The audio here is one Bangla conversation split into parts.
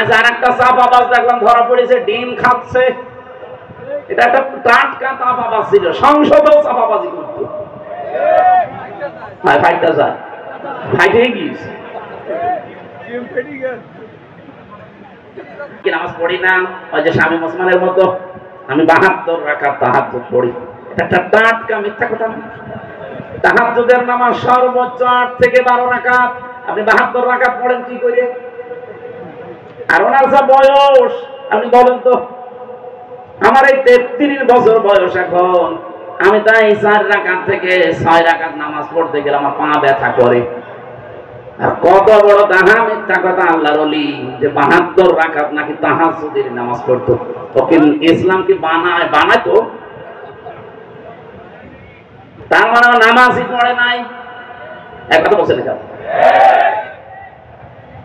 আজ আর একটা চাপাবাজ দেখলাম ধরা পড়েছে, ডিম খাচ্ছে। এটা একটা টাটকা চাপাবাজ ছিল, সংসদেও চাপাবাজি করতো। ফাইটটা যায়, ফাইটে গিয়েছে। নামাজ পড়ি না, ওই যে শামীম ওসমানের মতো আমি 72 রাকাত তাহাজ্জুদ পড়ি। এটা একটা টাটকা মিথ্যা কথা না। তাহাজ্জুদের নামাজ সর্বোচ্চ 8 থেকে 12 রাকাত। আপনি 72 রাকাত পড়েন কি করে? আর ওনার যা বয়স, আপনি বলেন তো। আমার এই 33 বছর বয়স এখন, আমি তাই 4 রাকাত থেকে 6 রাকাত নামাজ পড়তে গেলে আমার পা ব্যথা করে। আর কত বড় তাহা মিথ্যা কথা আল্লাহর ওলি, যে 72 রাকাত নাকি তাহাজ্জুদের নামাজ পড়তো। ওকে ইসলাম কি বানায় তো? তার মানে নামাজই পড়ে নাই। এক কথা বলছে না,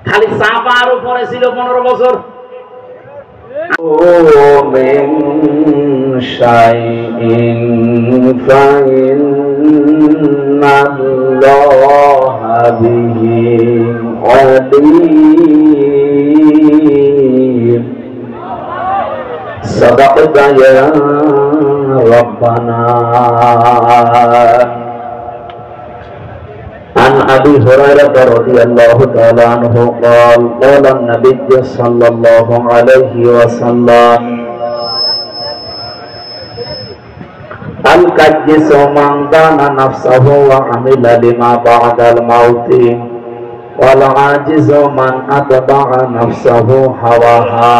খালি চাপার উপরে ছিল 15 বছর। صدقت يا ربنا. عن أبي هريرة رضي الله تعالى عنه قال قال النبي صلى الله عليه وسلم الكيس من دان نفسه وعمل لما بعد الموت والعاجز من أتبع نفسه هواها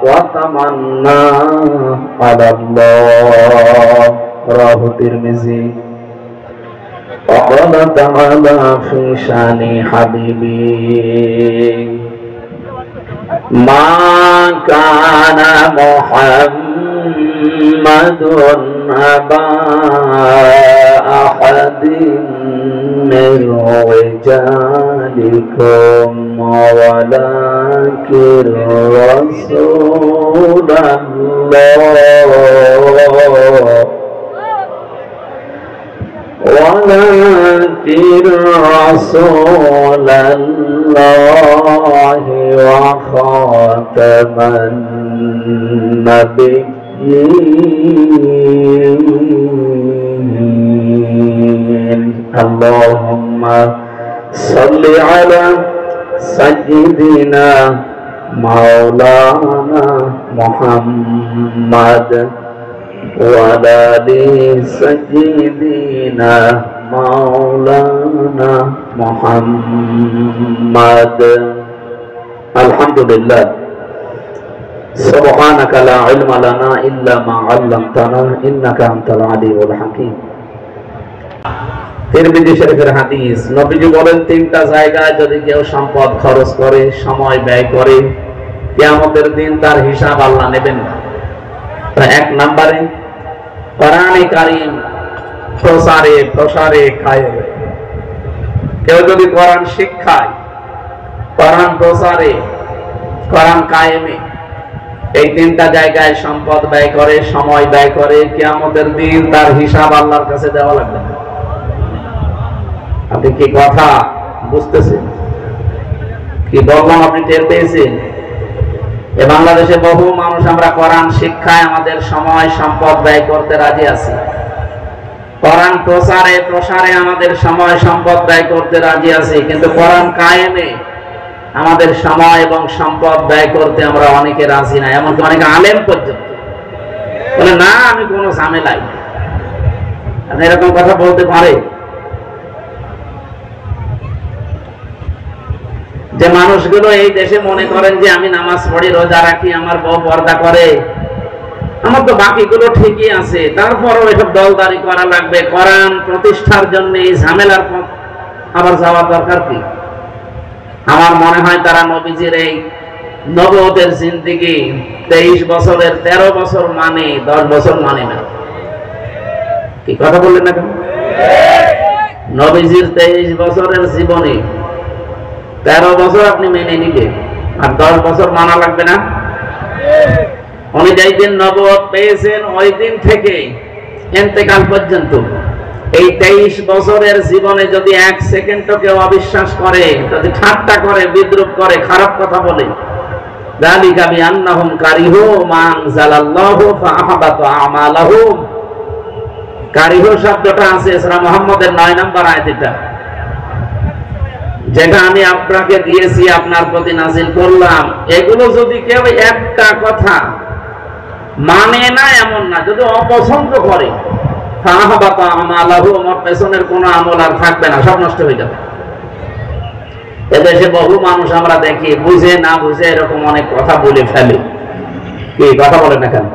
وتمنى على الله. رواه الترمذي. وقال تعالى في شان حبيبي ما كان محمد أبا أحد من رجالكم ولكن رسول الله ولكن رسول الله وخاتم النبيين. اللهم صل على سيدنا مولانا محمد وعلى آل سيدنا مولانا محمد. الحمد لله. سبحانك لا علم لنا إلا ما علمتنا إنك أنت العليم الحكيم. তিরমিজি শরীফের হাদিস, নবীজি বলেন, 3টা জায়গায় যদি কেউ সম্পদ খরচ করে, সময় ব্যয় করে, কিয়ামতের দিন তার হিসাব আল্লাহ নেবেন না। 1 নম্বরে কোরআনে কারীম প্রসারে কায়েমে। কেউ যদি কোরআন শিক্ষায়, কোরআন প্রসারে, কোরআন কায়েমে এই 3টা জায়গায় সম্পদ ব্যয় করে, সময় ব্যয় করে, কিয়ামতের দিন তার হিসাব আল্লাহর কাছে দেওয়া লাগবে না। আপনি কি কথা বুঝতেছেন? কি বললাম আপনি টের পেয়েছেন? এ বাংলাদেশে বহু মানুষ আমরা কোরআন শিক্ষায় আমাদের সময় সম্পদ ব্যয় করতে রাজি আছি, কোরআন প্রসারে আমাদের সময় সম্পদ ব্যয় করতে রাজি আছি, কিন্তু কোরআন কায়েমে আমাদের সময় এবং সম্পদ ব্যয় করতে আমরা অনেকে রাজি না। এমনকি অনেকে আলেম পর্যন্ত বলে, না আমি কোনো ঝামেলাই। আপনি এরকম কথা বলতে পারে? যে মানুষগুলো এই দেশে মনে করেন যে আমি নামাজ পড়ি, রোজা রাখি, আমার বউ পর্দা করে, আমার তো বাকিগুলো ঠিকই আছে, তারপরও এসব দলদারি করা লাগবে, কোরআন প্রতিষ্ঠার জন্য এই ঝামেলার পথ আবার যাওয়ার দরকার কি? আমার মনে হয় তারা নবীজির এই নবুয়তের জিন্দেগি 23 বছরের 13 বছর মানে 10 বছর মানে না। কি কথা বললেন না কেন? নবীজির 23 বছরের জীবনে 13 বছর আপনি মেনে নিলে, আর 10 বছর মানা লাগবে না? উনি যেই দিন নবুয়ত পেয়েছেন ওই দিন থেকে ইন্তেকাল পর্যন্ত এই 23 বছরের জীবনে যদি 1 সেকেন্ডও কেউ অবিশ্বাস করে, যদি ঠাট্টা করে, বিদ্রুপ করে, খারাপ কথা বলে, যালিকা বিআন্নাহুম কারিহু মা আনজালাল্লাহু ফাআহাবাতা আমালাহুম। কারিহু শব্দটা আছে সূরা মুহাম্মদের 9 নম্বর আয়াত, যেটা আমি আপনাকে দিয়েছি, আপনার প্রতি নাযিল করলাম, এগুলো যদি কেউ একটা কথা মানে না এমন না, যদি অপছন্দ করে, ফাআহাবাতা আমালাহু, আমার পেছনের কোনো আমল আর থাকবে না, সব নষ্ট হয়ে যাবে। এদেশে বহু মানুষ আমরা দেখি বুঝে না বুঝে এরকম অনেক কথা বলে ফেলে। কি কথা বলে না কেন?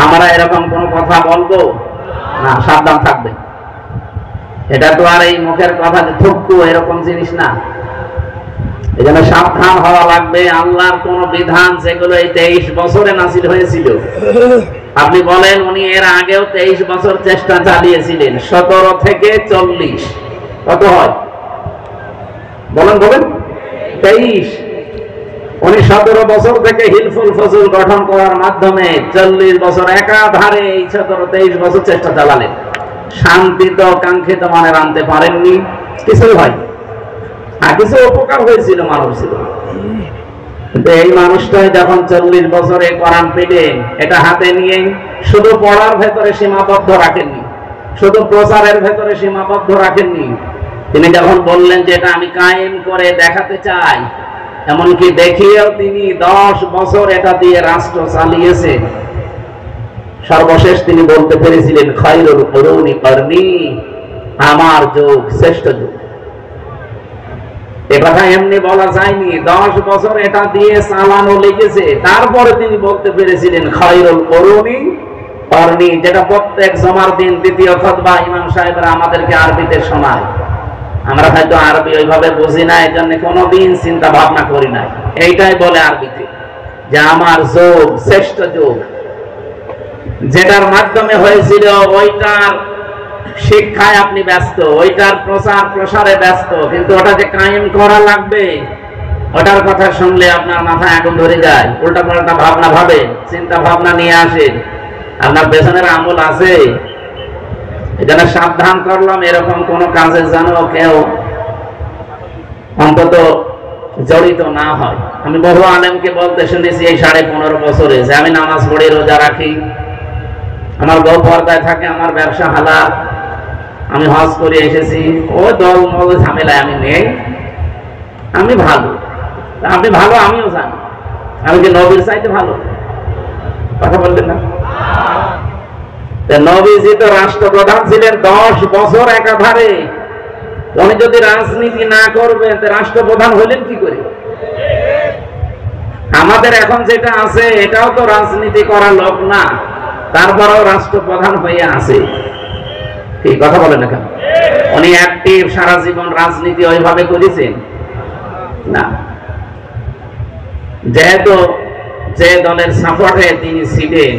আমরা এরকম কোন কথা বলবো না, সাবধান থাকবে। এটা তো আর এই মুখের কথা যে থুকু এরকম জিনিস না, এজন্য সাবধান হওয়া লাগবে। আল্লাহর কোন বিধান যেগুলো এই 23 বছরে নাযিল হয়েছিল, আপনি বলেন উনি এর আগেও 23 বছর চেষ্টা চালিয়েছিলেন, 17 থেকে 40 কত হয় বলেন বলেন? 23। উনি 17 বছর থেকে হিলফুল ফজল গঠন করার মাধ্যমে 40 বছর একাধারে এই 17-23 বছর চেষ্টা চালালেন। শান্তি তো কাঙ্ক্ষিত মানে আনতে পারেননি, কিছু হয় আর কিছু উপকার হয়েছিল, মানব ছিল। কিন্তু এই মানুষটাই যখন 40 বছরে কোরআন পেলেন, এটা হাতে নিয়ে শুধু পড়ার ভেতরে সীমাবদ্ধ রাখেননি, শুধু প্রচারের ভেতরে সীমাবদ্ধ রাখেননি। তিনি যখন বললেন যে এটা আমি কায়েম করে দেখাতে চাই, এমনকি দেখিয়েও তিনি 10 বছর এটা দিয়ে রাষ্ট্র চালিয়েছেন। সর্বশেষ তিনি বলতে পেরেছিলেন খায়রুল কুরুনি করনি, আমার যুগ শ্রেষ্ঠ যুগ। এ কথা এমনি বলা যায়নি, 10 বছর এটা দিয়ে চালানো লেগেছে। তারপরে তিনি বলতে পেরেছিলেন খায়রুল কুরুনি করনি, যেটা প্রত্যেক জুমার দিন দ্বিতীয় খুতবা ইমাম সাহেবরা আমাদেরকে আরবিতে শোনায়। আমরা হয়তো আরবি ওইভাবে বুঝি না, এই জন্য কোনোদিন চিন্তা ভাবনা করি না। এইটাই বলে আরবিতে যে আমার যুগ শ্রেষ্ঠ যুগ। যেটার মাধ্যমে হয়েছিল ওইটার শিক্ষায় আপনি ব্যস্ত, ওইটার প্রচার প্রসারে ব্যস্ত, কিন্তু ওটা যে কায়েম করা লাগবে, ওটার কথা শুনলে আপনার মাথায় আগুন ধরে যায়, উল্টা পাল্টা ভাবনা ভাবেন, চিন্তা ভাবনা নিয়ে আসেন। আপনার পেছনের আমল আছে। এখানে সাবধান করলাম এরকম কোন কাজে যেন কেউ অন্তত জড়িত না হয়। আমি বহু আলেমকে বলতে শুনেছি এই 15.5 বছরে যে আমি নামাজ পড়ি, রোজা রাখি, আমার বউ পর্দায় থাকে, আমার ব্যবসা হালাল, আমি হজ করে এসেছি, ও দল মল ঝামেলায় আমি নেই, আমি ভালো। আপনি ভালো, আমিও জানি। আমি কি নবীর চাইতে ভালো? কথা বললেন না? নবীজি তো রাষ্ট্রপ্রধান ছিলেন 10 বছর একাধারে। উনি যদি রাজনীতি না করবেন রাষ্ট্রপ্রধান হলেন কি করে? আমাদের এখন যেটা আছে এটাও তো রাজনীতি করার লোক না, তারপরেও রাষ্ট্রপ্রধান হয়ে আছে। কি কথা বলেন না কেন? উনি অ্যাক্টিভ, সারা জীবন রাজনীতি ওইভাবে করেছেন না। যেহেতু যে দলের সাপোর্টে তিনি ছিলেন,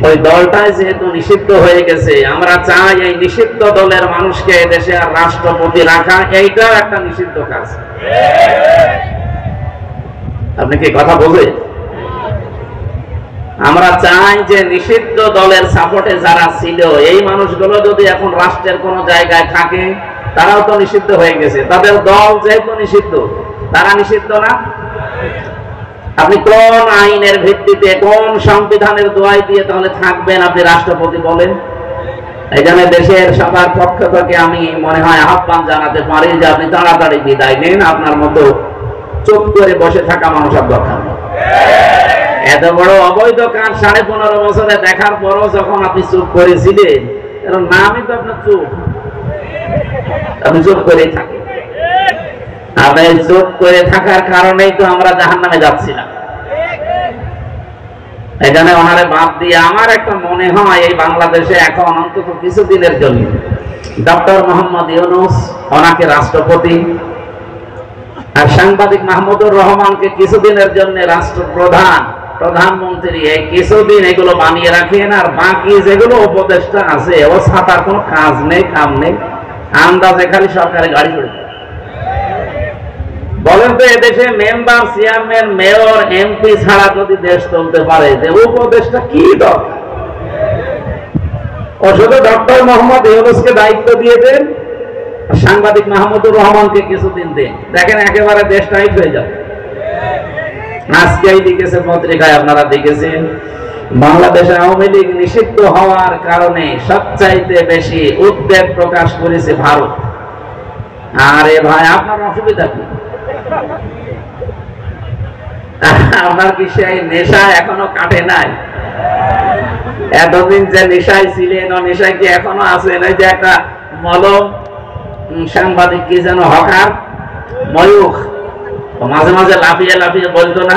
ওই দলটাই যেহেতু নিষিদ্ধ হয়ে গেছে, আমরা চাই এই নিষিদ্ধ দলের মানুষকে দেশে আর রাষ্ট্রপতি রাখা, এইটাও একটা নিষিদ্ধ কাজ। আপনি কি কথা বলবেন? আমরা চাই যে নিষিদ্ধ দলের সাপোর্টে যারা ছিল, এই মানুষগুলো যদি এখন রাষ্ট্রের কোন জায়গায় থাকে, তারাও তো নিষিদ্ধ হয়ে গেছে। তাদের দল যেহেতু নিষিদ্ধ, তারা নিষিদ্ধ না। আপনি কোন আইনের ভিত্তিতে, কোন সংবিধানের দোয়াই দিয়ে তাহলে থাকবেন আপনি রাষ্ট্রপতি বলেন? এই জন্য দেশের সবার পক্ষ থেকে আমি মনে হয় আহ্বান জানাতে পারি যে আপনি তাড়াতাড়ি বিদায় নিন। আপনার মতো চুপ করে বসে থাকা মানুষ আর দরকার নেই। এত বড় অবৈধ কাজ 15.5 বছরে দেখার পরও যখন আপনি চুপ করেছিলেন, এর নামই তো আপনার চুপ। আপনি চুপ করেই থাকেন। আপনি চুপ করে থাকার কারণেই তো আমরা জাহান্নামে যাচ্ছিলাম। এই জন্য ওনারে বাদ দিয়ে আমার একটা মনে হয় এই বাংলাদেশে এখন অন্তত কিছুদিনের জন্য ডক্টর মোহাম্মদ ইউনূস ওনাকে রাষ্ট্রপতি, আর সাংবাদিক মাহমুদুর রহমানকে কিছুদিনের জন্য রাষ্ট্রপ্রধান, প্রধানমন্ত্রী, এই কিছুদিন এগুলো বানিয়ে রাখেন। আর বাকি যেগুলো উপদেষ্টা আছে, ও ছাতার কোনো কাজ নেই, কাম নেই, আন্দাজে খালি সরকারি গাড়ি চড়ে। বলেন তো এদেশে মেম্বার, চেয়ারম্যান, মেয়র, এমপি ছাড়া যদি দেশ চলতে পারে, যে উপদেষ্টা কি দরকার? ও শুধু ডক্টর মোহাম্মদ ইউনূসকে দায়িত্ব দিয়ে দেন, সাংবাদিক মাহমুদুর রহমানকে কিছুদিন দেন, দেখেন একেবারে দেশ টাইট হয়ে যাবে। আজকেই লিখেছে পত্রিকায়, আপনারা দেখেছেন, বাংলাদেশে আওয়ামী লীগ নিষিদ্ধ হওয়ার কারণে সবচাইতে বেশি উদ্বেগ প্রকাশ করেছে ভারত। আরে ভাই, আপনার অসুবিধা কি? আপনার কি সেই নেশা এখনো কাটে নাই? এতদিন যে নেশায় ছিলেন, ও নেশায় কি এখনো আছেন? এই যে একটা মলম সাংবাদিক কি যেন হকার ময়ূখ মাঝে মাঝে লাফিয়ে লাফিয়ে বলতো না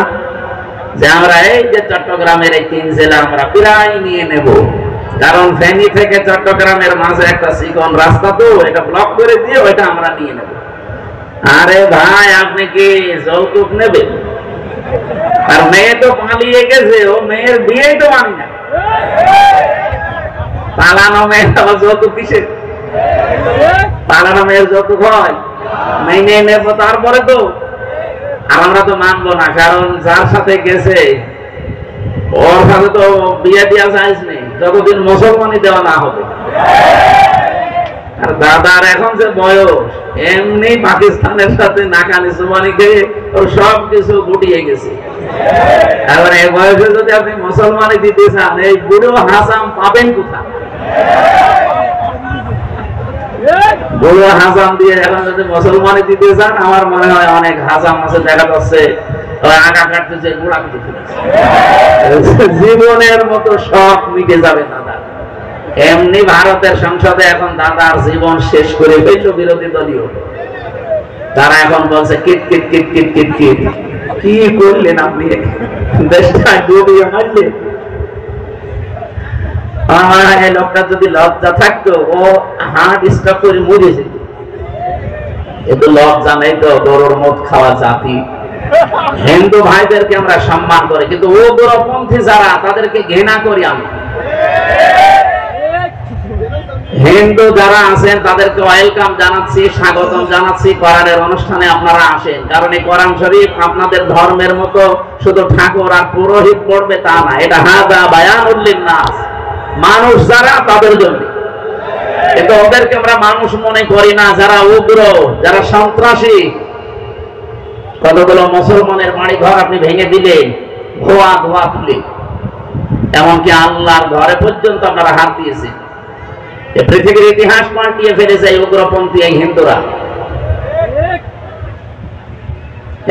যে আমরা এই যে চট্টগ্রামের এই 3 জেলা আমরা প্রায় নিয়ে নেব, কারণ ফেনী থেকে চট্টগ্রামের মাঝে একটা চিকন রাস্তা, তো এটা ব্লক করে দিয়ে ওইটা আমরা নিয়ে নেব। আরে ভাই, আপনি কি যৌতুক নেবেন? আর মেয়ে তো পালিয়ে গেছে, ও মেয়ের বিয়েই তো মানি না। পালানো মেয়ের আবার যৌতুক কিসে? পালানো মেয়ের যৌতুক হয়? মেনে নেবো তারপরে তো। আর আমরা তো মানবো না, কারণ যার সাথে গেছে ওর সাথে তো বিয়ে দেওয়া যাইজ নেই যতদিন মুসলমানই দেওয়া না হবে। আর দাদার এখন যে বয়স, এমনি পাকিস্তানের সাথে নাকানি সুমানি খেয়ে ওর সব কিছু গুটিয়ে গেছে। এখন এই বয়সে যদি আপনি মুসলমানই দিতে চান, এই বুড়ো হাসাম পাবেন কোথায়? বুড়ো হাসাম দিয়ে এখন যদি মুসলমানই দিতে চান, আমার মনে হয় অনেক হাসাম আছে, দেখা যাচ্ছে আগা কাটতেছে, গোড়া কেটে জীবনের মতো শখ মিটে যাবে দাদা। এমনি ভারতের সংসদে এখন দাদার জীবন শেষ করে ফেলল বিরোধী দলীয়। তারা এখন বলছে kit kit kit kit kit kit. কি করলেন আপনি? দেশটা ডুবিয়ে মারলেন। এই লোকটা যদি লজ্জা থাকতো, ও হার্ট স্ট্রোক করে মরে যেত। এতো লজ্জা নেই তো, গরুর মদ খাওয়া জাতি। হিন্দু ভাইদেরকে আমরা সম্মান করি, কিন্তু ও গোরপন্থী যারা, তাদেরকে ঘৃণা করি আমি। হিন্দু যারা আছেন তাদেরকে ওয়েলকাম জানাচ্ছি, স্বাগতম জানাচ্ছি। কোরআনের অনুষ্ঠানে আপনারা আসেন, কারণ এই কোরআন শরীফ আপনাদের ধর্মের মতো শুধু ঠাকুর আর পুরোহিত পড়বে তা না, এটা হাযা বায়ানুল লিন্নাস, মানুষ যারা তাদের জন্য। কিন্তু ওদেরকে আমরা মানুষ মনে করি না, যারা উগ্র, যারা সন্ত্রাসী। কতগুলো মুসলমানের বাড়ি ঘর আপনি ভেঙে দিলেন, ধোয়া ধোয়া তুলে, এমনকি আল্লাহর ঘরে পর্যন্ত আপনারা হাত দিয়েছেন। পৃথিবীর ইতিহাস পাল্টিয়ে ফেলেছে এই উগ্রপন্থী এই হিন্দুরা।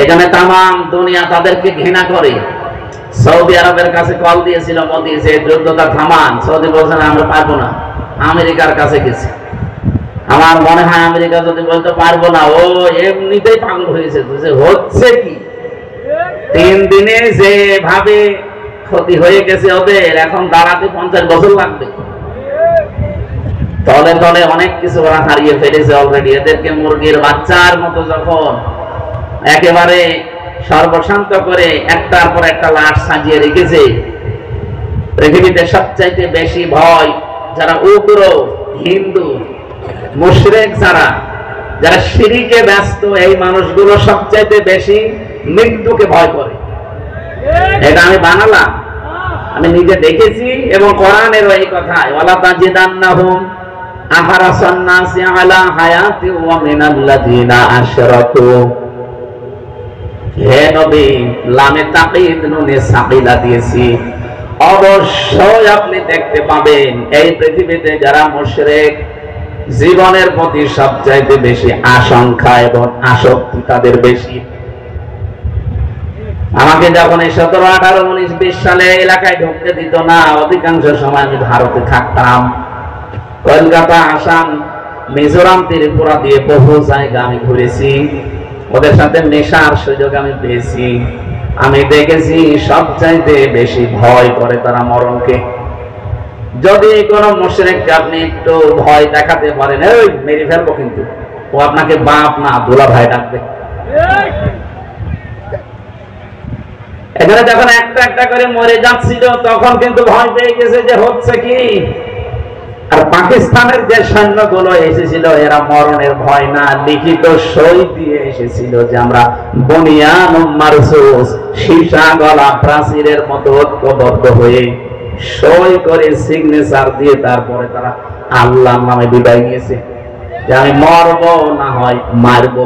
এখানে তামাম দুনিয়া তাদেরকে ঘৃণা করে। সৌদি আরবের কাছে কল দিয়েছিল মোদি যে যুদ্ধটা থামান। সৌদি বলছেন আমরা পারবো না। আমেরিকার কাছে গেছে। আমার মনে হয় আমেরিকা যদি বলতে পারবো না, ও এমনিতেই পাগল হয়েছে। হচ্ছে কি, 3 দিনে যেভাবে ক্ষতি হয়ে গেছে ওদের, এখন দাঁড়াতে 50 বছর লাগবে। তলে তলে অনেক কিছু ওরা হারিয়ে ফেলেছে অলরেডি। এদেরকে মুরগির বাচ্চার মতো যখন একেবারে সর্বশান্ত করে একটার পর একটা লাশ সাজিয়ে রেখেছে। পৃথিবীতে সবচাইতে বেশি ভয় যারা উগ্র হিন্দু মুশরিক, যারা শিরকে ব্যস্ত, এই মানুষগুলো সবচাইতে বেশি মৃত্যুকে ভয় করে। এটা আমি বানালাম, আমি নিজে দেখেছি, এবং কোরআনের এই কথায় ওয়ালা তাজিদান্নাহুম আহরাসান নাসি আলা হায়াতি ওয়া মিনাল্লাযিনা আশরাকু। হে নবী, লামে তাকিদ নুনে সাকিলা দিয়েছি, অবশ্যই আপনি দেখতে পাবেন এই পৃথিবীতে যারা মুশরিক, জীবনের প্রতি সবচাইতে বেশি আশঙ্কা এবং আসক্তি তাদের বেশি। আমাকে যখন এই 17, 18, 19, 20 সালে এলাকায় ঢুকতে দিত না, অধিকাংশ সময় আমি ভারতে থাকতাম। কলকাতা, আসাম, মিজোরাম, ত্রিপুরা দিয়ে বহু জায়গা আমি ঘুরেছি। ওদের সাথে মেশার সুযোগ আমি পেয়েছি। আমি দেখেছি সবচাইতে বেশি ভয় করে তারা মরণকে। যদি কোনো মুশরিককে আপনি একটু ভয় দেখাতে পারেন, এই মেরে ফেলবো, কিন্তু ও আপনাকে বাপ না দুলা ভাই ডাকবে। এখানে যখন একটা একটা করে মরে যাচ্ছিল, তখন কিন্তু ভয় পেয়ে গেছে যে হচ্ছে কি। আর পাকিস্তানের যে সৈন্যগুলো এসেছিল, এরা মরণের ভয় না, লিখিত সই দিয়ে এসেছিল যে আমরা বুনিয়ান মারসুস, সীসা গলা প্রাচীরের মতো ঐক্যবদ্ধ হয়ে সই করে সিগনেচার দিয়ে তারপরে তারা আল্লাহর নামে বিদায় নিয়েছে যে আমি মরবো না হয় মারবো।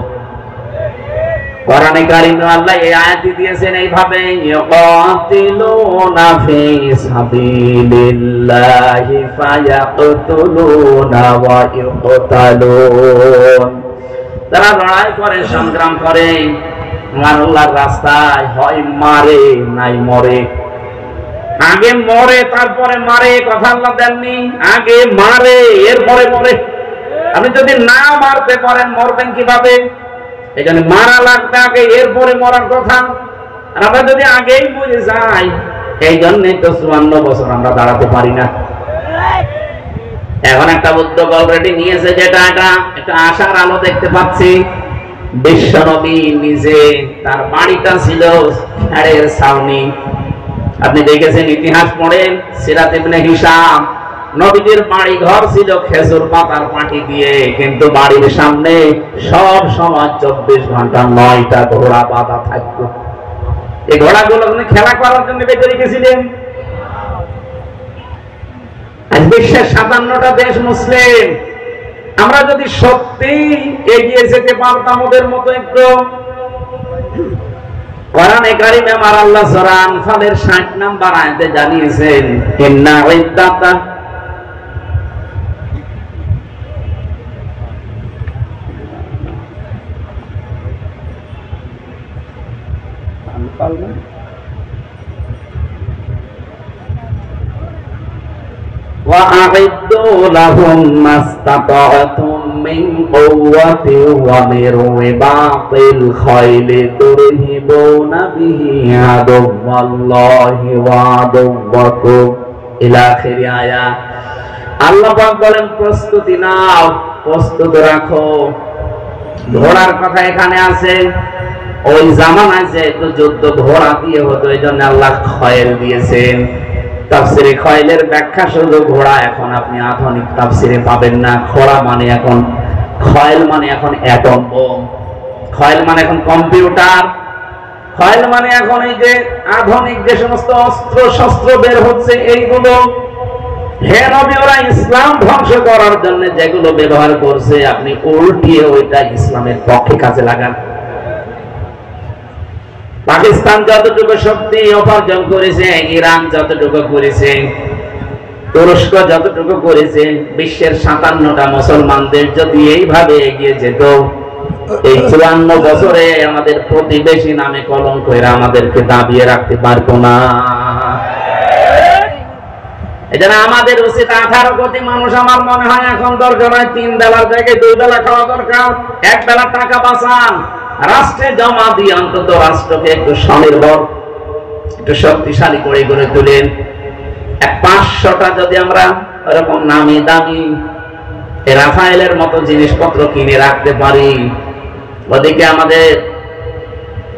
কোরআনে কারিমে আল্লাহ এই আয়াতটি দিয়েছেন এইভাবে, ইয়াকাতিলুনা ফি সাবিলিল্লাহি ফায়াকতুলুনা ওয়া ইউকতালুন। তারা লড়াই করে, সংগ্রাম করে আল্লাহর রাস্তায়, হয় মারে নাই মরে। আগে মরে তারপরে মারে, কথা আল্লাহ দেননি, আগে মারে এরপরে মরে। আপনি যদি না মারতে পারেন মরবেন কিভাবে? এই জন্য মারা লাগবে আগে, এরপরে মরার কথা। আর আমরা যদি আগেই বুঝে যাই, এই জন্যই তো 54 বছর আমরা দাঁড়াতে পারি না। এখন একটা উদ্যোগ অলরেডি নিয়েছে, যেটা একটা আশার আলো দেখতে পাচ্ছি। বিশ্বনবী নিজে, তার বাড়িটা ছিল খেড়ের ছাউনি। আপনি দেখেছেন, ইতিহাস পড়েন, সিরাত ইবনে হিশাম, নবীদের বাড়ি ঘর ছিল খেজুর পাতার পাটি দিয়ে, কিন্তু বাড়ির সামনে সব সময় 24 ঘন্টা 9টা ঘোড়া বাঁধা থাকতো। এই ঘোড়াগুলো খেলা করার জন্য বেঁধে রেখেছিলেন। আজ বিশ্বের 57টা দেশ মুসলিম। আমরা যদি সত্যি এগিয়ে যেতে পারতাম ওদের মতো একটু, কোরআনে কারিমে আমার আল্লাহ সূরা আনফালের 60 নম্বর আয়াতে জানিয়েছেন, ইন্না ইদ্দাতা وَأَعِدُّوا لَهُم مَّا اسْتَطَعْتُم مِّن قُوَّةٍ وَمِن رِّبَاطِ الْخَيْلِ تُرْهِبُونَ بِهِ عَدُوَّ اللَّهِ وَعَدُوَّكُمْ إِلَى آخِرِ آيَةٍ। আল্লাহ পাক বলেন, প্রস্তুতি নাও, প্রস্তুত রাখো। ঘোড়ার কথা এখানে আছে। ওই জামানায় যেহেতু যুদ্ধ ঘোড়া দিয়ে হতো, এই জন্য আল্লাহ খয়েল দিয়েছেন। তাফসিরে খয়েলের ব্যাখ্যা শুধু ঘোড়া এখন আপনি আধুনিক তাফসিরে পাবেন না। খোড়া মানে এখন, খয়েল মানে এখন অ্যাটম বোম, খয়েল মানে এখন কম্পিউটার, খয়েল মানে এখন এই যে আধুনিক যে সমস্ত অস্ত্র শস্ত্র বের হচ্ছে এইগুলো। হে নবী, ওরা ইসলাম ধ্বংস করার জন্য যেগুলো ব্যবহার করছে, আপনি উল্টিয়ে ওইটা ইসলামের পক্ষে কাজে লাগান। পাকিস্তান যতটুকু শক্তি উপার্জন করেছে, ইরান যতটুকু করেছে, তুরস্ক যতটুকু করেছে, বিশ্বের 57টা মুসলমানদের যদি এইভাবে এগিয়ে যেত, এই 54 বছরে আমাদের প্রতিবেশী নামে কলঙ্ক এরা আমাদেরকে দাবিয়ে রাখতে পারতো না। এজন্য আমাদের উচিত 18 কোটি মানুষ, আমার মনে হয় এখন দরকার হয় 3 বেলার জায়গায় 2 বেলা খাওয়া দরকার। 1 বেলা টাকা বাঁচান, রাষ্ট্রে জমা দিয়ে অন্তত রাষ্ট্রকে একটু স্বনির্ভর, একটু শক্তিশালী করে গড়ে তুলেন। 500টা যদি আমরা এরকম নামি দামি রাফায়েলের মতো জিনিসপত্র কিনে রাখতে পারি, ওদিকে আমাদের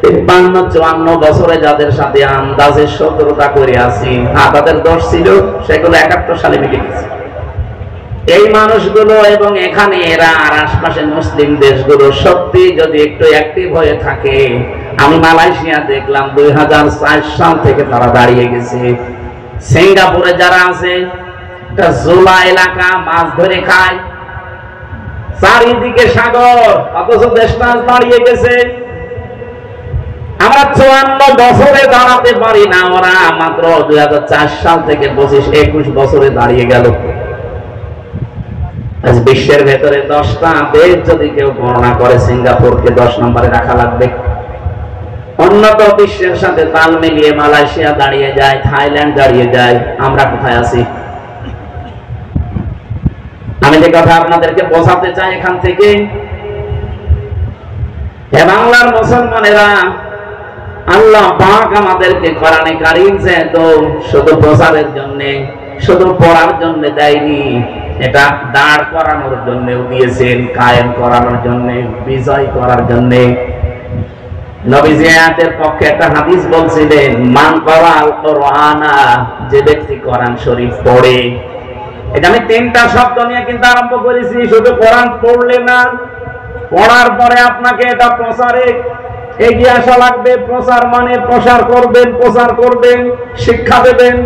53-54 বছরে যাদের সাথে আন্দাজে শত্রুতা করে আসি, তাদের দোষ ছিল, সেগুলো 71 সালে মিটে গেছে। এই মানুষগুলো এবং এখানে এরা আর আশপাশে মুসলিম দেশগুলো সত্যি যদি একটু অ্যাক্টিভ হয়ে থাকে, আমি মালয়েশিয়া দেখলাম 2004 সাল থেকে তারা দাঁড়িয়ে গেছে। সিঙ্গাপুরে যারা আছে, একটা জোলা এলাকা, মাছ ধরে খায়, চারিদিকে সাগর, অথচ দেশটা দাঁড়িয়ে গেছে। আমরা 54 বছরে দাঁড়াতে পারি না, ওরা মাত্র 2004 সাল থেকে 25-21 বছরে দাঁড়িয়ে গেল। আজ বিশ্বের ভেতরে 10টা দেশ যদি কেউ গণনা করে, সিঙ্গাপুরকে 10 নম্বরে রাখা লাগবে। উন্নত বিশ্বের সাথে তাল মিলিয়ে মালয়েশিয়া দাঁড়িয়ে যায়, থাইল্যান্ড দাঁড়িয়ে যায়, আমরা কোথায় আছি? আমি যে কথা আপনাদেরকে বোঝাতে চাই এখান থেকে, হে বাংলার মুসলমানেরা, আল্লাহ পাক আমাদেরকে কোরআনে কারীম তো শুধু প্রচারের জন্য, শুধু পড়ার জন্য দেয়নি, এটা দাঁড় করানোর জন্যও দিয়েছেন, কায়েম করানোর জন্য, বিজয় করার জন্য। নবীজি আয়াতের পক্ষে একটা হাদিস বলছিলেন, মান করাল কোরআনা, যে ব্যক্তি কোরআন শরীফ পড়ে। এটা আমি 3টা শব্দ নিয়ে কিন্তু আরম্ভ করেছি। শুধু কোরআন পড়লে না, পড়ার পরে আপনাকে এটা প্রচারে এগিয়ে আসা লাগবে। প্রচার মানে প্রসার করবেন, প্রচার করবেন, শিক্ষা দেবেন।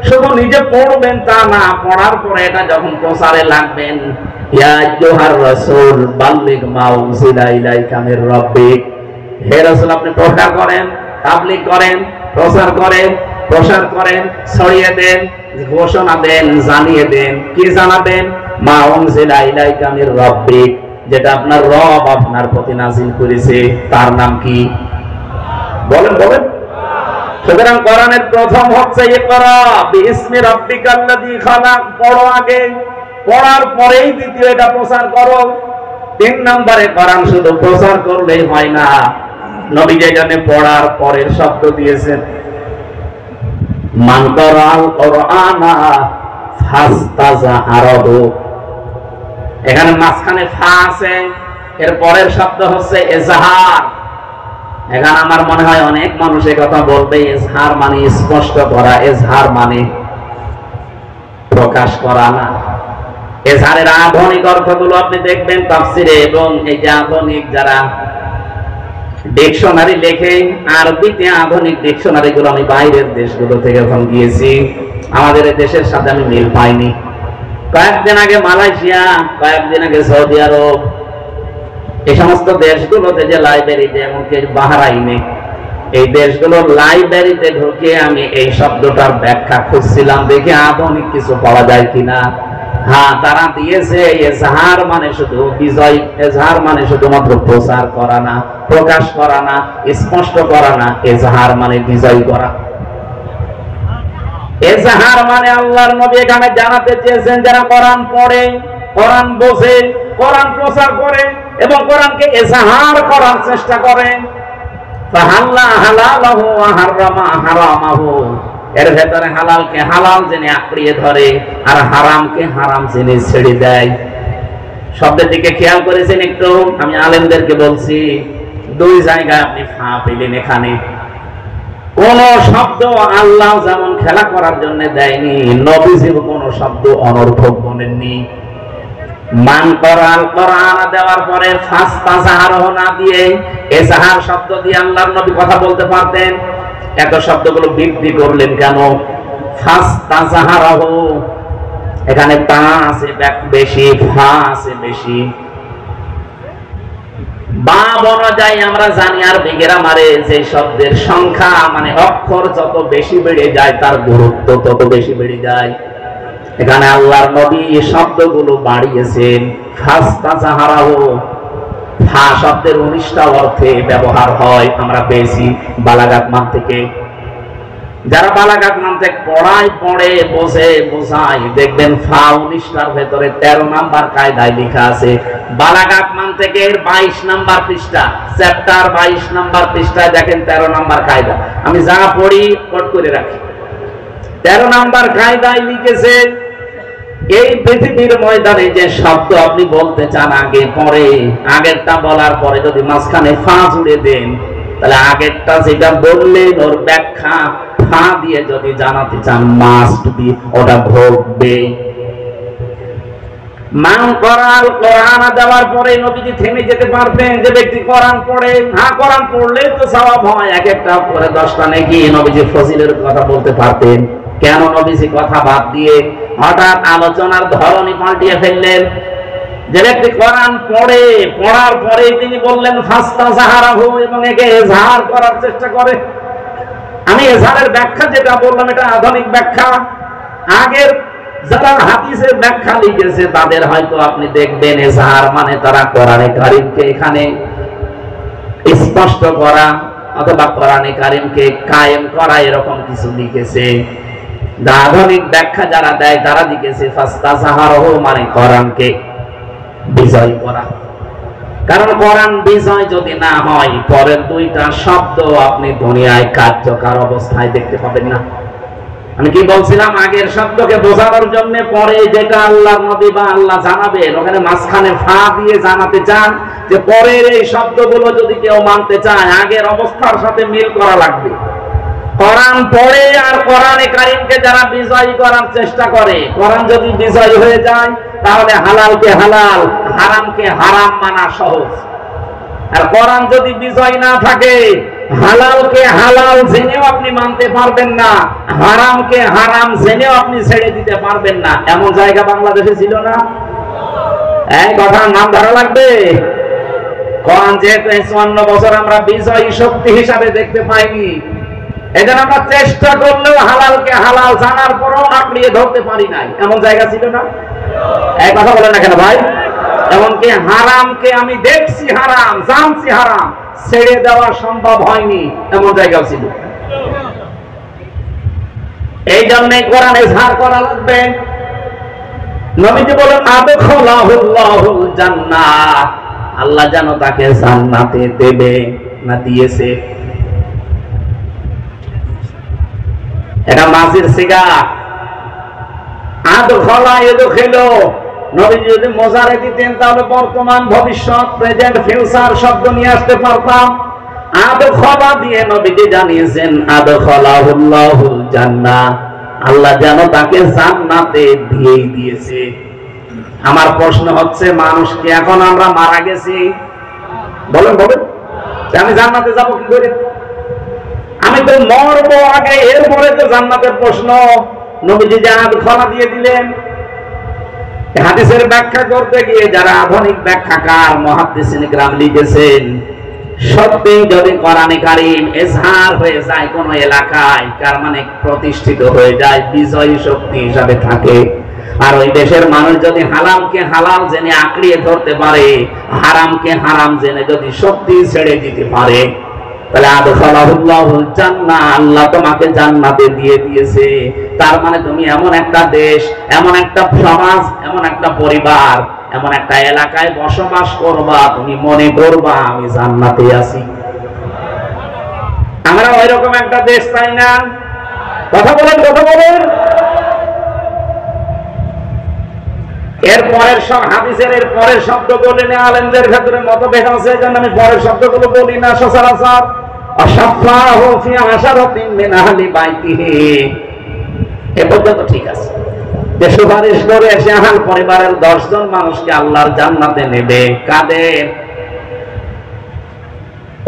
শুধু নিজে পড়বেন তা না, পড়ার পরে এটা যখন প্রচারে লাগবেন, ইয়া আইয়ুহার রাসূল বাল্লিগ মা উনজিলা ইলাইকা মির রাব্বিক, হে রাসূল আপনি প্রচার করেন, তাবলীগ করেন, প্রচার করেন, প্রসার করেন, ছড়িয়ে দেন, ঘোষণা দেন, জানিয়ে দেন। কি জানাবেন? মা উনজিলা ইলাইকা মির রাব্বিক, যেটা আপনার রব আপনার প্রতি নাযিল করেছে তার নাম কি? বলেন বলেন। সুতরাং কোরআনের প্রথম হচ্ছে ইকরা বিইসমি রাব্বিকাল্লাযী খালাক, পড়ো আগে, পড়ার পরেই দ্বিতীয় এটা প্রচার করো। 3 নম্বরে কোরআন শুধু প্রচার করলেই হয় না, নবী যেখানে পড়ার পরের শব্দ দিয়েছেন মান করাল কোরআনা ফাস্তাযহারহু, এখানে মাঝখানে ফা আছে, এর পরের শব্দ হচ্ছে এজহার। এখানে আমার মনে হয় অনেক মানুষ এই কথা বলবে, এজহার মানে স্পষ্ট করা, এজহার মানে প্রকাশ করা না। এজহারের আধুনিক অর্থগুলো আপনি দেখবেন তাফসিরে, এবং এই যে আধুনিক যারা ডিকশনারি লেখে, আরবিতে আধুনিক ডিকশনারি গুলো আমি বাইরের দেশগুলো থেকে যখন গিয়েছি, আমাদের এই দেশের সাথে আমি মিল পাইনি। কয়েকদিন আগে মালয়েশিয়া, কয়েকদিন আগে সৌদি আরব, এই সমস্ত দেশগুলোতে যে লাইব্রেরিতে, এমনকি বাহরাইনে, এই দেশগুলোর লাইব্রেরিতে ঢুকে আমি এই শব্দটার ব্যাখ্যা খুঁজছিলাম, দেখে আধুনিক কিছু পাওয়া যায় কিনা। হ্যাঁ, তারা দিয়েছে এজহার মানে শুধু বিজয়, এজহার মানে শুধুমাত্র প্রচার করা না, প্রকাশ করা না, স্পষ্ট করা না, এজহার মানে বিজয় করা। এজহার মানে আল্লাহর নবী এখানে জানাতে চেয়েছেন যারা কোরআন পড়ে, কোরআন বোঝে, কোরআন প্রচার করে এবং কোরআনকে এজহার করার চেষ্টা করে, ফাহাল্লা হালালাহু ওয়া হারামা হারামাহু, এর ভেতরে হালালকে হালাল জেনে আঁকড়িয়ে ধরে আর হারামকে হারাম জেনে ছেড়ে দেয়। শব্দের দিকে খেয়াল করেছেন একটু? আমি আলেমদেরকে বলছি, 2 জায়গায় আপনি ফা পেলেন। এখানে কোন শব্দ আল্লাহ যেমন খেলা করার জন্য দেয়নি, নবীজিও কোন শব্দ অনর্থক বলেননি। মান করাল কোরআন দেওয়ার পরে ফাস্তাযহারহু না দিয়ে এজহার শব্দ দিয়ে আল্লাহর নবী কথা বলতে পারতেন। এত শব্দগুলো বৃদ্ধি করলেন কেন? ফাস্তাযহারহু, এখানে তা আছে বেশি, ফা আছে বেশি। বাব অনুযায়ী আমরা জানি আর গ্রামারে যে শব্দের সংখ্যা মানে অক্ষর যত বেশি বেড়ে যায় তার গুরুত্ব তত বেশি বেড়ে যায়। এখানে আল্লাহর নবী এই শব্দগুলো বাড়িয়েছেন। ফাস্তাযহারহু, ফা শব্দের 19টা অর্থে ব্যবহার হয়, আমরা পেয়েছি বালাগাত মান থেকে। যারা বালাগাত মান থেকে পড়ায়, পড়ে, বোঝে, বোঝায়, দেখবেন ফা 19টার ভেতরে 13 নাম্বার কায়দায় লেখা আছে। বালাগাত মান থেকে 22 নাম্বার পৃষ্ঠা, চ্যাপ্টার 22 নাম্বার পৃষ্ঠায় দেখেন 13 নাম্বার কায়দা। আমি যা পড়ি কোট করে রাখি। 13 নাম্বার কায়দায় লিখেছে এই পৃথিবীর ময়দানে যে শব্দ আপনি বলতে চান আগে পরে, আগেরটা বলার পরে যদি মাঝখানে ফা জুড়ে দেন, তাহলে আগেরটা যেটা বললেন ওর ব্যাখ্যা ফা দিয়ে যদি জানাতে চান, মাস্ট বি, ওটা ঘটবে। মান করাল কোরআন দেওয়ার পরে নবীজি থেমে যেতে পারতেন। যে ব্যক্তি কোরআন পড়ে, হ্যাঁ কোরআন পড়লে তো সওয়াব হয়, এক একটা করে 10টা নেকি, নবীজি ফজিলের কথা বলতে পারতেন। কেন নবীজি কথা বাদ দিয়ে হঠাৎ আলোচনার ধরনই পাল্টিয়ে ফেললেন? যে ব্যক্তি কোরআন পড়ে, পড়ার পরে তিনি বললেন ফাস্তাযহারহু, এবং একে এজহার করার চেষ্টা করে। আমি এজহারের ব্যাখ্যা যেটা বললাম এটা আধুনিক ব্যাখ্যা। আগের যারা হাদিসের ব্যাখ্যা লিখেছে তাদের হয়তো আপনি দেখবেন এজহার মানে তারা কোরআনে কারীমকে এখানে স্পষ্ট করা অথবা কোরআনে কারীমকে কায়েম করা, এরকম কিছু লিখেছে। আধুনিক ব্যাখ্যা যারা দেয় তারা লিখেছে ফাস্তাযহারহু মানে কোরআনকে বিজয় করা। কারণ কোরআন বিজয় যদি না হয়, পরের 2টা শব্দ আপনি দুনিয়ায় কার্যকর অবস্থায় দেখতে পাবেন না। আমি কি বলছিলাম? আগের শব্দকে বোঝানোর জন্য পরে যেটা আল্লাহর নবী বা আল্লাহ জানাবেন, ওখানে মাঝখানে ফা দিয়ে জানাতে চান যে পরের এই শব্দগুলো যদি কেউ মানতে চায় আগের অবস্থার সাথে মিল করা লাগবে। কোরআন পড়ে আর কোরআনে কারীমকে যারা বিজয় করার চেষ্টা করে, কোরআন যদি বিজয় হয়ে যায় তাহলে হালালকে হালাল, হারামকে হারাম মানা সহজ। আর কোরআন যদি বিজয় না থাকে, হালালকে হালাল জেনেও আপনি মানতে পারবেন না, হারামকে হারাম জেনেও আপনি ছেড়ে দিতে পারবেন না। এমন জায়গা বাংলাদেশে ছিল না? এই কথার নাম ধরা লাগবে। কোরআন যেহেতু 54 বছর আমরা বিজয়ী শক্তি হিসাবে দেখতে পাইনি, এজন্য আমরা চেষ্টা করলেও হালালকে হালাল জানার পরও আঁকড়িয়ে ধরতে পারি নাই। এমন জায়গা ছিল না? এই কথা বলেন না কেন ভাই? এমনকি হারামকে আমি দেখছি হারাম, জানছি হারাম, ছেড়ে দেওয়া সম্ভব হয়নি, এমন জায়গাও ছিল। এই জন্যই কোরআন ইজহার করা লাগবে। নবীজি বলেন আদখালাহুল্লাহুল জান্নাহ, আল্লাহ যেন তাকে জান্নাতে দেবে না দিয়েছে। এটা মাজির সিগা, আদখালা ইদখিলু। নবীজি যদি মোজারে দিতেন তাহলে বর্তমান, ভবিষ্যৎ, প্রেজেন্ট, ফিউচার শব্দ নিয়ে আসতে পারতাম। আদখালা দিয়ে নবীজি জানিয়েছেন আদখালাহুল্লাহুল জান্নাহ, আল্লাহ যেন তাকে জান্নাতে দিয়েই দিয়েছে। আমার প্রশ্ন হচ্ছে, মানুষ কি এখন আমরা মারা গেছি? বলেন বলেন, আমি জান্নাতে যাব কি করে? আমি তো মরবো আগে, এরপরে তো জান্নাতের প্রশ্ন। নবীজি যে আদখালা দিয়ে দিলেন, হাদিসের ব্যাখ্যা করতে গিয়ে যারা আধুনিক ব্যাখ্যাকার মুহাদ্দিসিন কিরাম লিখেছেন, সত্যি যদি কোরআনে কারীম ইজহার হয়ে যায় কোন এলাকায়, তার মানে প্রতিষ্ঠিত হয়ে যায়, বিজয়ী শক্তি হিসাবে থাকে। আর ওই দেশের মানুষ যদি হালালকে হালাল জেনে আঁকড়িয়ে ধরতে পারে, হারামকে হারাম জেনে যদি শক্তি ছেড়ে দিতে পারে, তাহলে আদখালাহুল্লাহুল জান্নাহ, আল্লাহ তোমাকে জান্নাতে দিয়ে দিয়েছে। তার মানে তুমি এমন একটা দেশ, এমন একটা সমাজ, এমন একটা পরিবার, এমন একটা এলাকায় বসবাস করবা, তুমি মনে করবা আমি জান্নাতে আছি। আমরা ওই রকম একটা দেশ চাই না। কথা বলেন, কথা বলেন। এর পরের সব হাদিসের এর পরের শব্দ বলে না, আলেমদের ভেতরে মতভেদ আছে, এজন্য আমি পরের শব্দগুলো বলি না সচরাচর। আশাফাহু ফি আশারাতিন মিন আহলি বাইতিহি, এ পর্যন্ত ঠিক আছে। যে সুপারিশ করে সে আহল পরিবারের 10 জন মানুষকে আল্লাহর জান্নাতে নেবে। কাদের?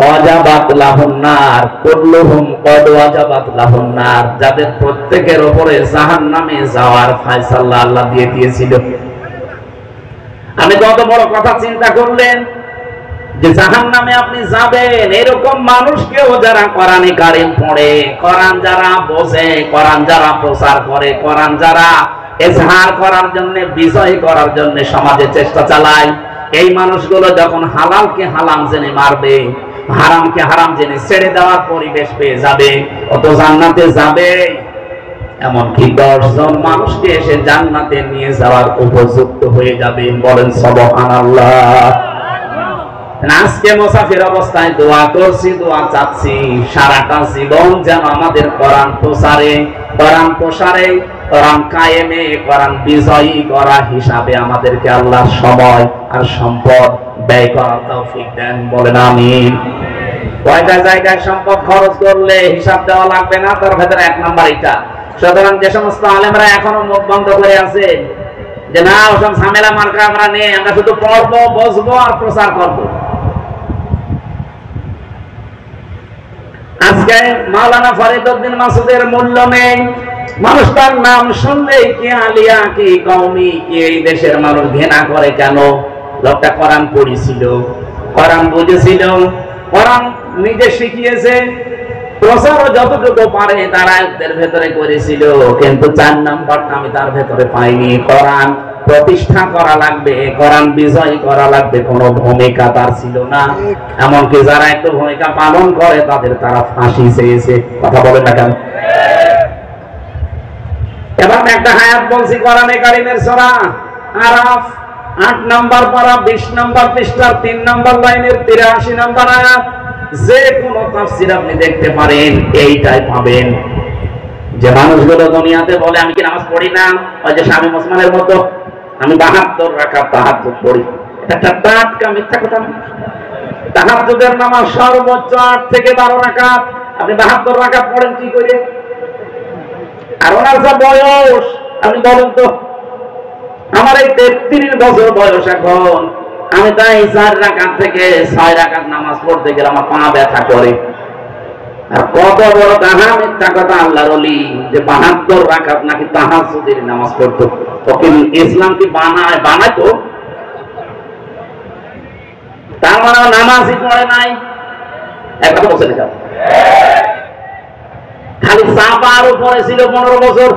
ওয়াজাবাত লাহুন নার, কুল্লুহুম কদ ওয়াজাবাত লাহুন নার, যাদের প্রত্যেকের উপরে জাহান্নামে যাওয়ার ফয়সালা আল্লাহ দিয়ে দিয়েছিল। আমি কত বড় কথা চিন্তা করলেন যে জাহান্নামে আপনি যাবেন, এরকম মানুষকেও যারা কোরআনে কারীম পড়ে, কোরআন যারা বোঝে, কোরআন যারা প্রচার করে, কোরআন যারা ইজহার করার জন্য, বিজয় করার জন্য সমাজে চেষ্টা চালায়, এই মানুষগুলো যখন হালালকে হালাম জেনে মারবে, হারামকে হারাম জেনে ছেড়ে দেওয়ার পরিবেশ পেয়ে যাবে, অত জান্নাতে যাবে। এমনকি 10 জন মানুষকে এসে জান্নাতে নিয়ে যাওয়ার উপযুক্ত হয়ে যাবে। বলেন সুবহানাল্লাহ। আজকে মুসাফির অবস্থায় দোয়া করছি, দোয়া চাচ্ছি, সারাটা জীবন যেন আমাদের কোরআন প্রচারে, কোরআন প্রসারে, কোরআন কায়েমে, কোরআন বিজয়ী করা হিসাবে আমাদেরকে আল্লাহ সময় আর সম্পদ ব্যয় করার তৌফিক দেন। বলেন আমিন। কয়টা জায়গায় সম্পদ খরচ করলে হিসাব দেওয়া লাগবে না, তার ভেতরে 1 নাম্বার এটা। সুতরাং যে সমস্ত আলেমরা এখনো মুখ বন্ধ করে আছে যে না ওসব ঝামেলা মার্কা আমরা নেই, আমরা শুধু পড়বো, বসবো আর প্রচার করবো। আজকে মাওলানা ফরিদউদ্দিন মাসুদের মূল্য নেই। মানুষ তার নাম শুনলেই কি আলিয়া, কি কওমি, কি এই দেশের মানুষ ঘৃণা করে কেন? লোকটা কোরআন পড়েছিল, কোরআন বুঝেছিল, কোরআন নিজে শিখিয়েছে, প্রচারও যতটুকু পারে তারা এদের ভেতরে করেছিল, কিন্তু 4 নাম্বারটা আমি তার ভেতরে পাইনি। কোরআন প্রতিষ্ঠা করা লাগবে, কোরআন বিজয় করা লাগবে, কোনো ভূমিকা তার ছিল না। এমনকি যারা একটু ভূমিকা পালন করে তাদের তারা ফাঁসি চেয়েছে। কথা বলে না কেন? এবার একটা হায়াত বলছি কোরআনে কারীমের সূরা আরাফ 8 নাম্বার পারা 20 নাম্বার পৃষ্ঠার 3 নাম্বার লাইনের 83 নাম্বার আয়াত। যে কোনো তাফসীর আপনি দেখতে পারেন, এইটাই পাবেন যে মানুষগুলো দুনিয়াতে বলে আমি কি নামাজ পড়ি না, ওই যে শামীম ওসমানের মতো আমি 72 রাকাত তাহাজ্জুদ পড়ি। এটা টাটকা মিথ্যা কথা না। তাহাজ্জুদের নামাজ সর্বোচ্চ 8 থেকে 12 রাকাত। আপনি 72 রাকাত পড়েন কি করে? আর ওনার যা বয়স, আপনি বলেন তো। আমার এই 33 বছর বয়স এখন, আমি তাই 4 রাকাত থেকে 6 রাকাত নামাজ পড়তে গেলে আমার পা ব্যথা করে। আর কত বড় তাহা মিথ্যা কথা আল্লাহর ওলি যে 72 রাকাত নাকি তাহাজ্জুদের নামাজ পড়তো। তখন ইসলাম কি বানায়? বানায় তো। তার মানে নামাজই পড়ে নাই। এক কথা বলছেন এটা, খালি চাপার উপরে ছিল 15 বছর।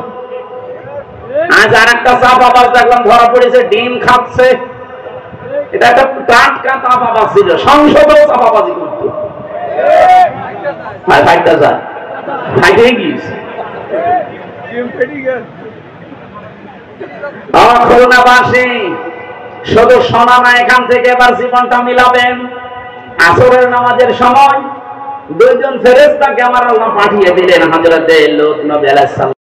আজ আর একটা চাপাবাজ দেখলাম ধরা পড়েছে, ডিম খাচ্ছে। এটা একটা টাটকা চাপাবাজ ছিল, সংসদেও চাপাবাজি করতো। ফাইটটা যায়, ফাইটে গিয়েছে। খুলনাবাসী শুধু শোনা না, এখান থেকে এবার জীবনটা মিলাবেন। আসরের নামাজের সময় 2 জন ফেরেশতাকে আমার আল্লাহ পাঠিয়ে দিলেন, হযরত লূত নবী আলাইহিস সালাম।